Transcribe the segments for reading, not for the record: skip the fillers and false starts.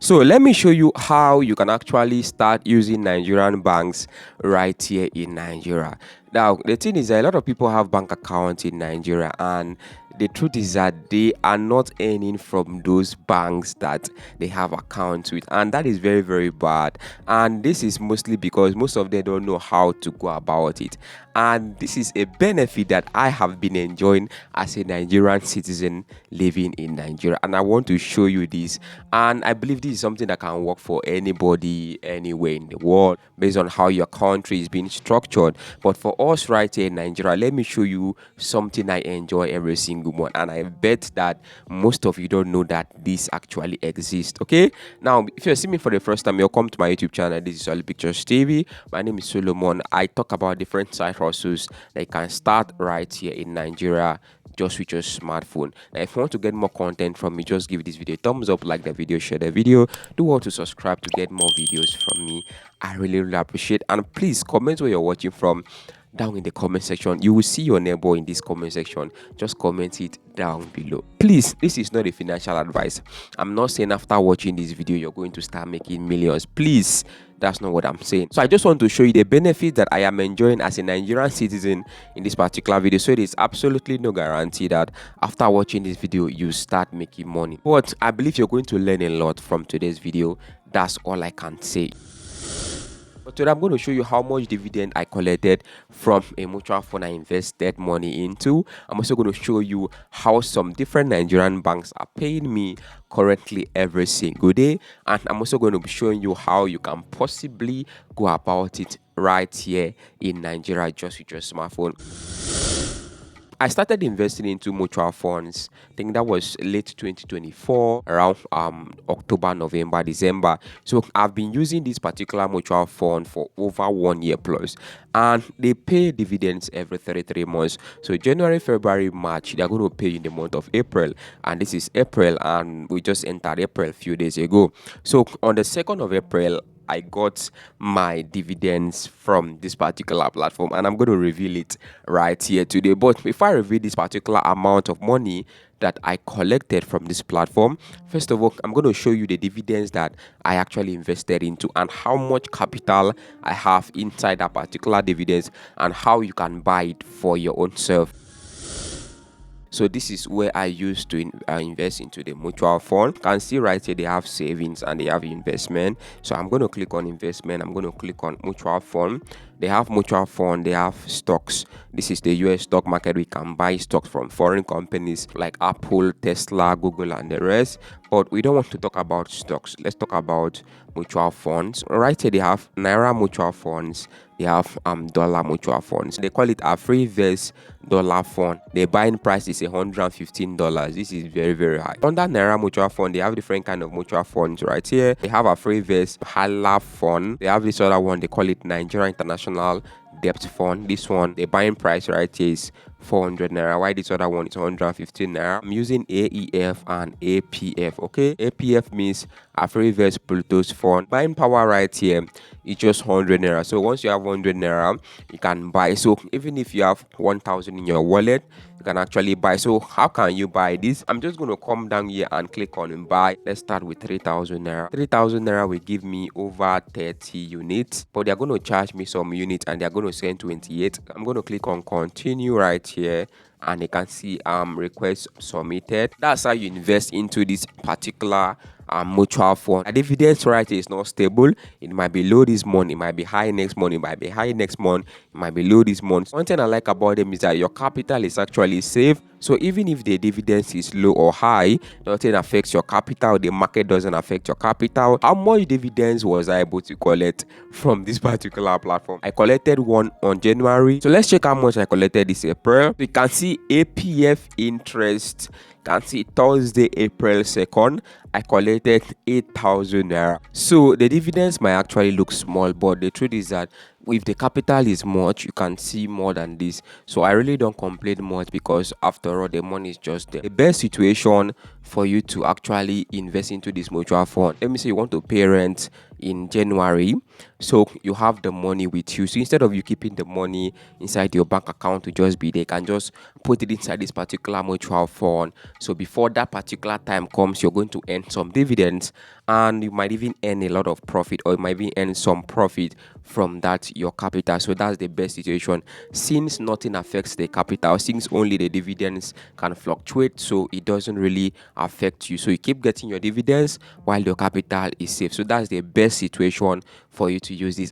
So let me show you how you can actually start using Nigerian banks right here in Nigeria. Now, the thing is that a lot of people have bank accounts in Nigeria, and the truth is that they are not earning from those banks that they have accounts with, and that is very, very bad. And this is mostly because most of them don't know how to go about it. And this is a benefit that I have been enjoying as a Nigerian citizen living in Nigeria, and I want to show you this. And I believe this is something that can work for anybody anywhere in the world based on how your country is being structured. But for us right here in Nigeria, let me show you something I enjoy every single month, and I bet that most of you don't know that this actually exists. Okay, now if you're seeing me for the first time, welcome to my YouTube channel. This is Solid Pictures TV. My name is Solomon. I talk about different side hustles that you can start right here in Nigeria just with your smartphone. Now, if you want to get more content from me, just give this video a thumbs up, like the video, share the video. Do want to subscribe to get more videos from me. I really, really appreciate. And please comment where you're watching from down in the comment section. You will see your neighbor in this comment section. Just comment it down below. Please, this is not a financial advice. I'm not saying after watching this video you're going to start making millions. Please, that's not what I'm saying. So I just want to show you the benefit that I am enjoying as a Nigerian citizen in this particular video. So it is absolutely no guarantee that after watching this video you start making money, but I believe you're going to learn a lot from today's video. That's all I can say. But today I'm going to show you how much dividend I collected from a mutual fund I invested money into. I'm also going to show you how some different Nigerian banks are paying me currently every single day. And I'm also going to be showing you how you can possibly go about it right here in Nigeria just with your smartphone. I started investing into mutual funds. I think that was late 2024, around October, November, December. So I've been using this particular mutual fund for over 1 year plus, and they pay dividends every 33 months. So January, February, March, they're going to pay in the month of April, and this is April, and we just entered April a few days ago. So on the 2nd of April, I got my dividends from this particular platform, and I'm going to reveal it right here today. But before I reveal this particular amount of money that I collected from this platform, first of all, I'm going to show you the dividends that I actually invested into and how much capital I have inside that particular dividends and how you can buy it for your own self. So this is where I used to invest into the mutual fund. You can see right here they have savings and they have investment. So I'm going to click on investment. I'm going to click on mutual fund. They have mutual fund, they have stocks. This is the US stock market. We can buy stocks from foreign companies like Apple, Tesla, Google, and the rest. But we don't want to talk about stocks. Let's talk about mutual funds. Right here they have Naira mutual funds. They have dollar mutual funds. They call it afrinvest dollar fund. The buying price is $115. This is very, very high. Under Naira mutual fund, they have different kind of mutual funds right here. They have afrinvest hala fund. They have this other one. They call it Nigerian International Debt Fund. This one, the buying price right here is 400 naira. Why this other one is 115 naira? I'm using AEF and APF. Okay, APF means afrinvest plutus fund. Buying power right here is just 100 naira. So once you have 100 naira, you can buy. So even if you have 1,000 in your wallet, you can actually buy. So how can you buy this? I'm just going to come down here and click on buy. Let's start with 3,000 naira. 3,000 naira will give me over 30 units, but they're going to charge me some units and they're going to send 28. I'm going to click on continue right here, and you can see request submitted. That's how you invest into this particular mutual fund. The dividends right here is not stable. It might be low this month, it might be high next month, it might be high next month, it might be low this month. One thing I like about them is that your capital is actually safe. So even if the dividends is low or high, nothing affects your capital. The market doesn't affect your capital. How much dividends was I able to collect from this particular platform? I collected one on January. So let's check how much I collected this April. You can see APF interest. You can see Thursday, April 2nd, I collected 8,000 naira. So the dividends might actually look small, but the truth is that if the capital is much, you can see more than this. So I really don't complain much because after all, the money is just there. The best situation for you to actually invest into this mutual fund. Let me say you want to pay rent in January, so you have the money with you. So instead of you keeping the money inside your bank account to just be there, you can just put it inside this particular mutual fund. So before that particular time comes, you're going to earn earn some dividends, and you might even earn a lot of profit, or you might even earn some profit from that your capital. So that's the best situation, since nothing affects the capital, since only the dividends can fluctuate, so it doesn't really affect you. So you keep getting your dividends while your capital is safe. So that's the best situation for you to use this.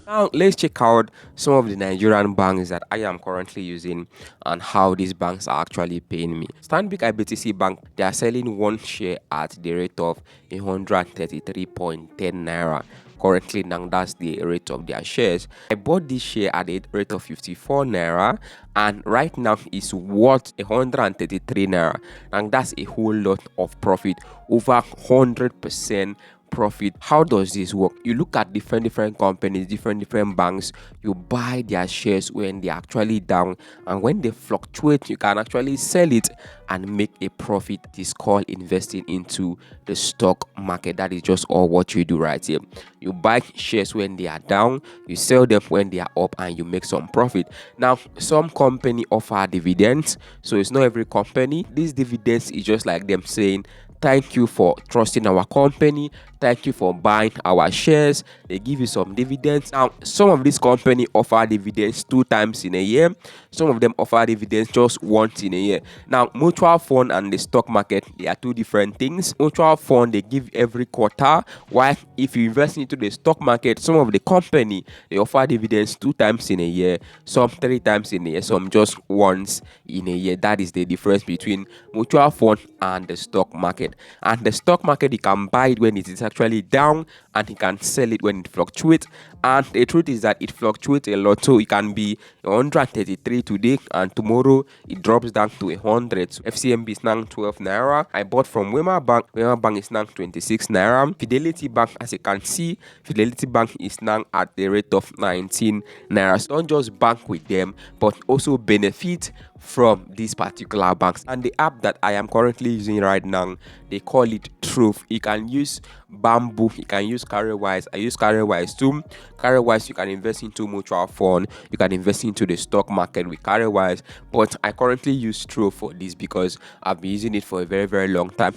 Now, let's check out some of the Nigerian banks that I am currently using and how these banks are actually paying me. Stanbic IBTC Bank, they are selling one share at the rate of 133.10 naira. Currently, now that's the rate of their shares. I bought this share at the rate of 54 naira, and right now it's worth 133 naira. And that's a whole lot of profit, over 100% profit. How does this work? You look at different companies, different banks, you buy their shares when they're actually down, and when they fluctuate you can actually sell it and make a profit. It is called investing into the stock market. That is just all what you do right here. You buy shares when they are down, you sell them when they are up, and you make some profit. Now, some company offer dividends, so it's not every company. These dividends is just like them saying thank you for trusting our company, thank you for buying our shares. They give you some dividends. Now, some of these companies offer dividends 2 times in a year, some of them offer dividends just once in a year. Now, mutual fund and the stock market, they are 2 different things. Mutual fund, they give every quarter, while if you invest into the stock market, some of the company, they offer dividends 2 times in a year, some 3 times in a year, some just once in a year. That is the difference between mutual fund and the stock market. And the stock market, you can buy it when it is actually down, and you can sell it when it fluctuates. And the truth is that it fluctuates a lot, so it can be 133 today, and tomorrow it drops down to 100. So fcmb is now 12 naira. I bought from wema bank is now 26 naira. Fidelity Bank, as you can see, Fidelity Bank is now at the rate of 19 naira. So don't just bank with them, but also benefit from these particular banks. And the app that I am currently using right now, they call it Truth. You can use Bamboo, you can use Carrywise. I use Carrywise too. Carrywise, you can invest into mutual fund, you can invest into the stock market with Carrywise, but I currently use Truth for this because I've been using it for a very long time.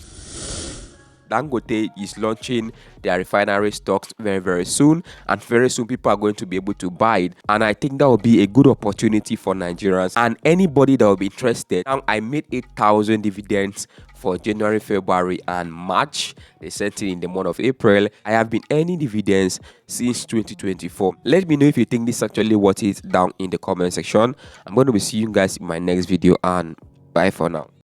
Dangote is launching their refinery stocks very soon, and very soon people are going to be able to buy it, and I think that will be a good opportunity for Nigerians and anybody that will be interested. Now, I made 8,000 dividends for January, February, and March. They sent it in the month of April. I have been earning dividends since 2024. Let me know if you think this is actually worth it down in the comment section. I'm going to be seeing you guys in my next video, and bye for now.